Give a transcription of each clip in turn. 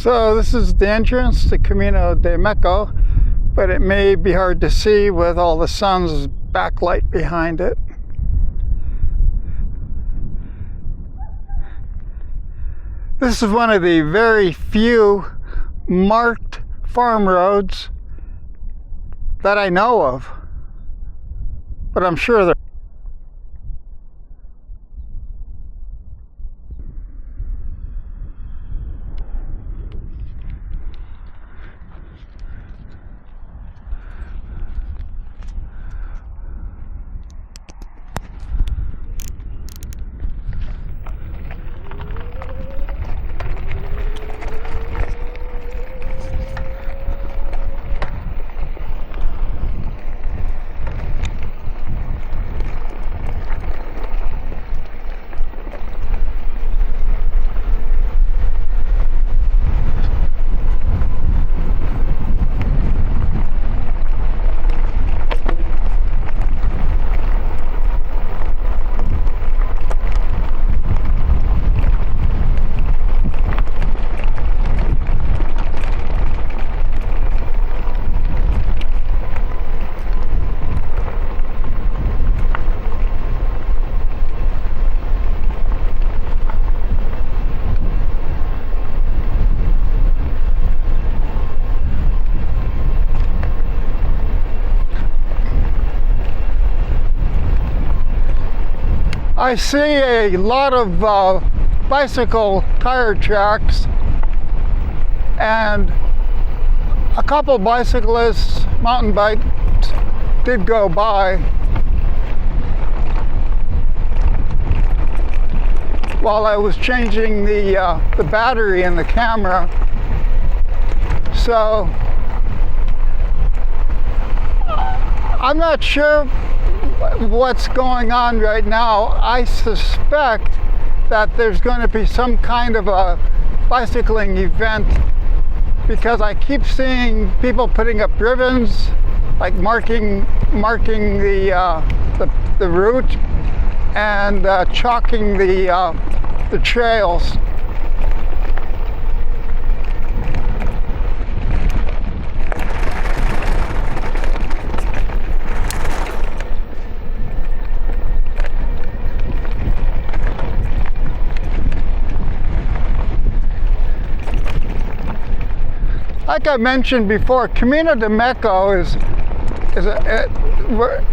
So this is the entrance to Camino de MECO, but it may be hard to see with all the sun's backlight behind it. This is one of the very few marked farm roads that I know of, but I'm sure there. I see a lot of bicycle tire tracks, and a couple bicyclists, mountain bikes, did go by while I was changing the battery in the camera. So I'm not sure what's going on right now. I suspect that there's going to be some kind of a bicycling event, because I keep seeing people putting up ribbons, like marking the route and chalking the trails. Like I mentioned before, Camino de MECO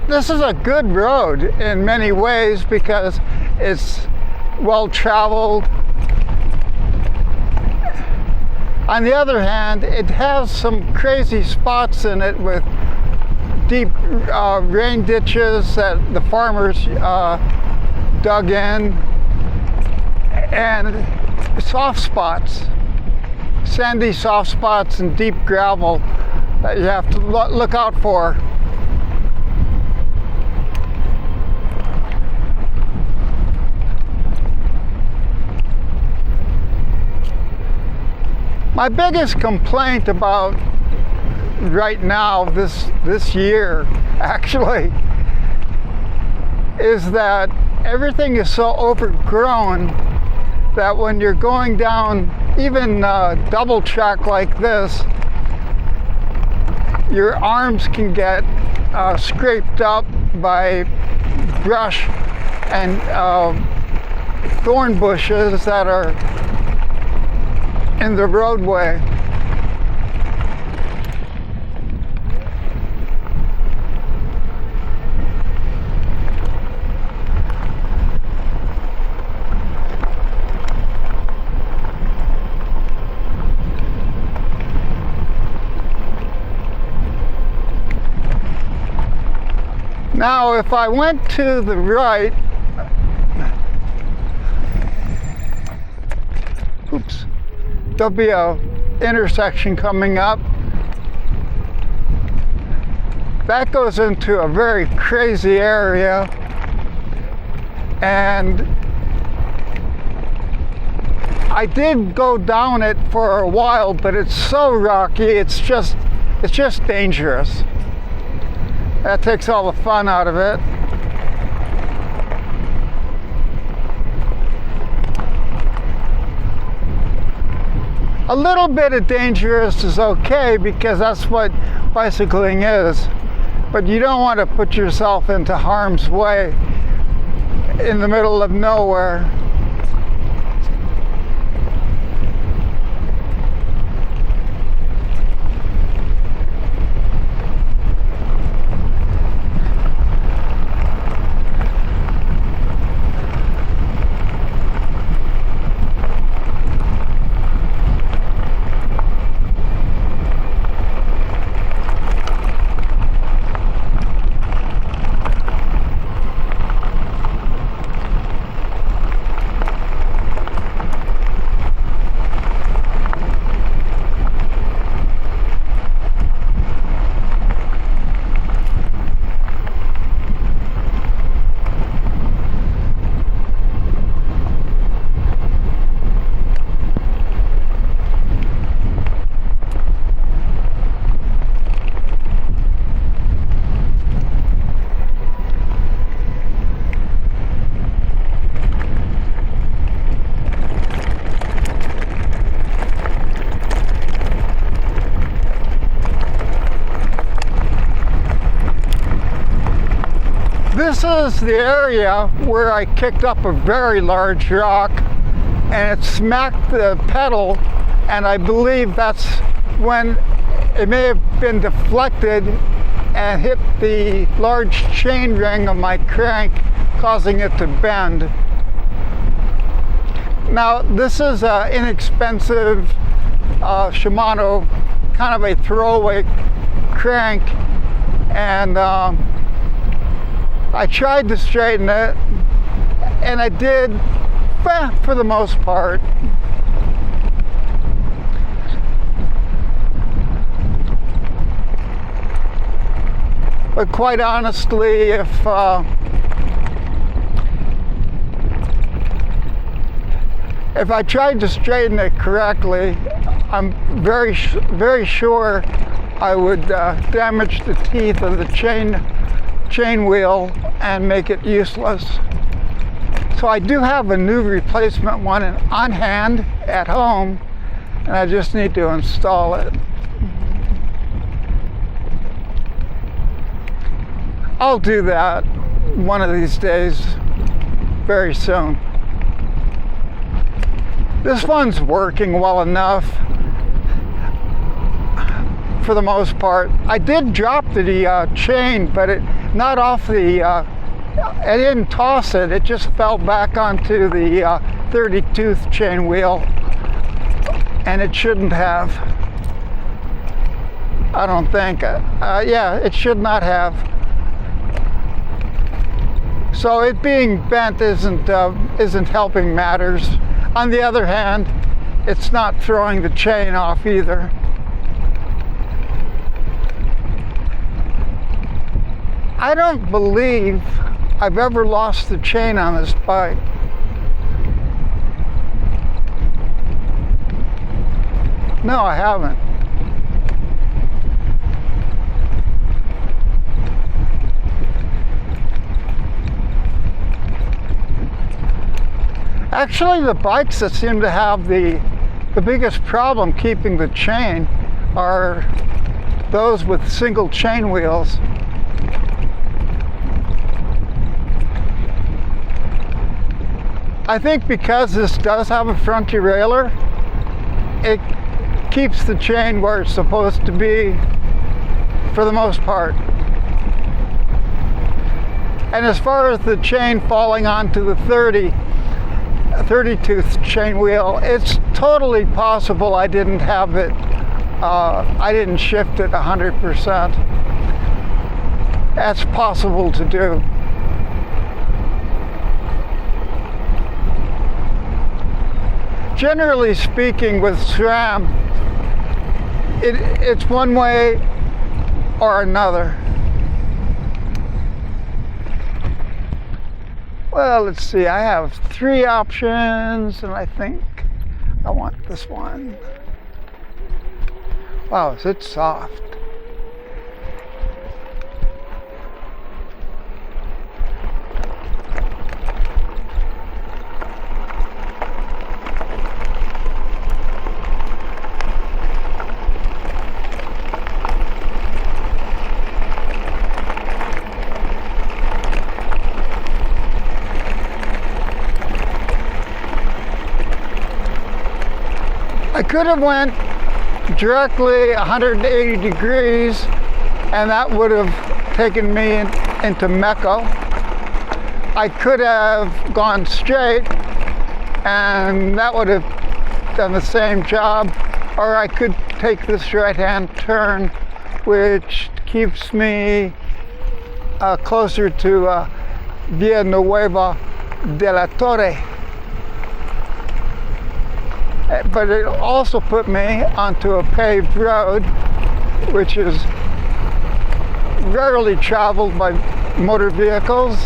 this is a good road in many ways because it's well traveled. On the other hand, it has some crazy spots in it with deep rain ditches that the farmers dug in, and soft spots. Sandy soft spots and deep gravel that you have to look out for. My biggest complaint about right now, this year actually, is that everything is so overgrown that when you're going down even double track like this, your arms can get scraped up by brush and thorn bushes that are in the roadway. Now, if I went to the right, there'll be a intersection coming up. That goes into a very crazy area, and I did go down it for a while, but it's so rocky, it's just dangerous. That takes all the fun out of it. A little bit of dangerous is okay because that's what bicycling is. But you don't want to put yourself into harm's way in the middle of nowhere. This is the area where I kicked up a very large rock and it smacked the pedal, and I believe that's when it may have been deflected and hit the large chain ring of my crank, causing it to bend. Now this is an inexpensive Shimano, kind of a throwaway crank, and I tried to straighten it, and I did, for the most part. But quite honestly, if I tried to straighten it correctly, I'm very sure I would damage the teeth of the chain wheel and make it useless. So I do have a new replacement one on hand at home, and I just need to install it. I'll do that one of these days, very soon. This one's working well enough for the most part. I did drop the chain, but not off the, I didn't toss it, it just fell back onto the 30-tooth chain wheel, and it shouldn't have. I don't think. Yeah, it should not have. So it being bent isn't helping matters. On the other hand, it's not throwing the chain off either. I don't believe I've ever lost the chain on this bike. No, I haven't. Actually, the bikes that seem to have the biggest problem keeping the chain are those with single chain wheels. I think because this does have a front derailleur, it keeps the chain where it's supposed to be for the most part. And as far as the chain falling onto the 30-tooth chain wheel, it's totally possible I didn't have it, I didn't shift it 100%. That's possible to do. Generally speaking, with SRAM, it's one way or another. Well, let's see, I have 3 options, and I think I want this one. Wow, is it soft? I could have went directly 180 degrees, and that would have taken me into MECO. I could have gone straight, and that would have done the same job, or I could take this right-hand turn, which keeps me closer to Villanueva de la Torre. But it also put me onto a paved road, which is rarely traveled by motor vehicles.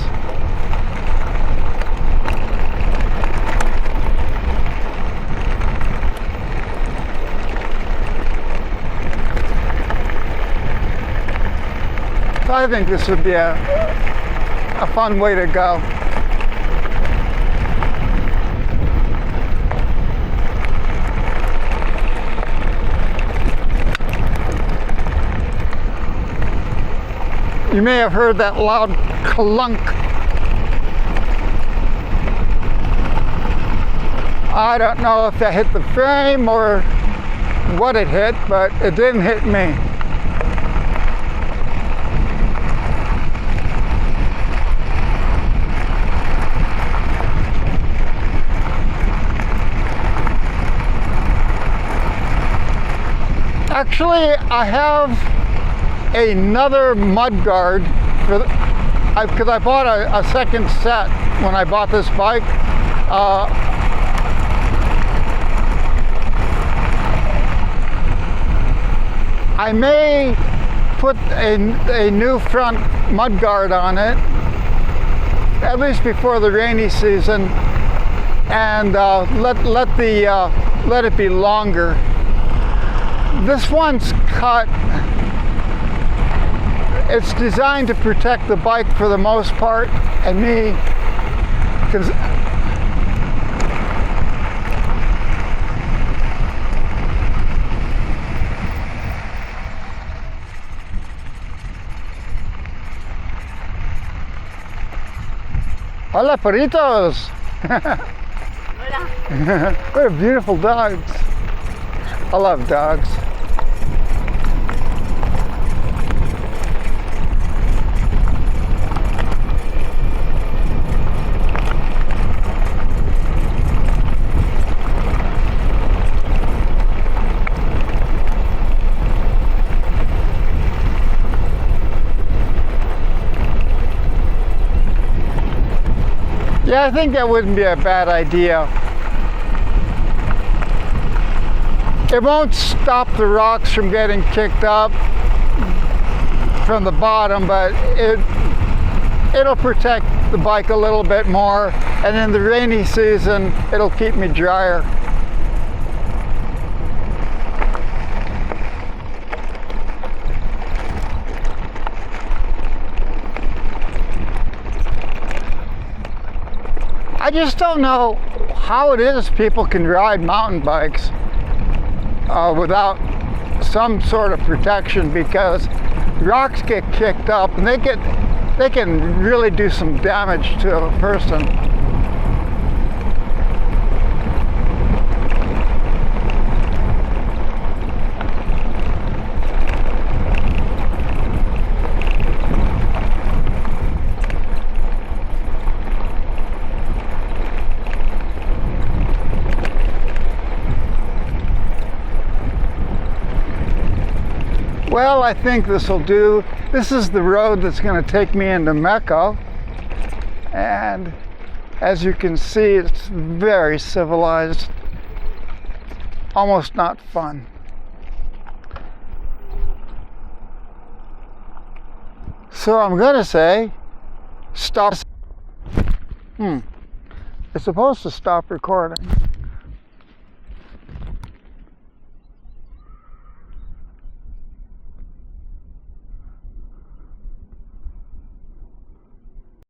So I think this would be a fun way to go. You may have heard that loud clunk. I don't know if that hit the frame or what it hit, but it didn't hit me. Actually, I have another mud guard because I bought a second set when I bought this bike. I may put a new front mud guard on it, at least before the rainy season, and let it be longer. This one's cut. It's designed to protect the bike for the most part, and me, because hola, perritos! Hola. What a beautiful dogs. I love dogs. Yeah, I think that wouldn't be a bad idea. It won't stop the rocks from getting kicked up from the bottom, but it'll protect the bike a little bit more, and in the rainy season, it'll keep me drier. I just don't know how it is people can ride mountain bikes without some sort of protection, because rocks get kicked up and they can really do some damage to a person. Well, I think this will do. This is the road that's going to take me into MECO. And as you can see, it's very civilized. Almost not fun. So I'm going to say, stop. It's supposed to stop recording.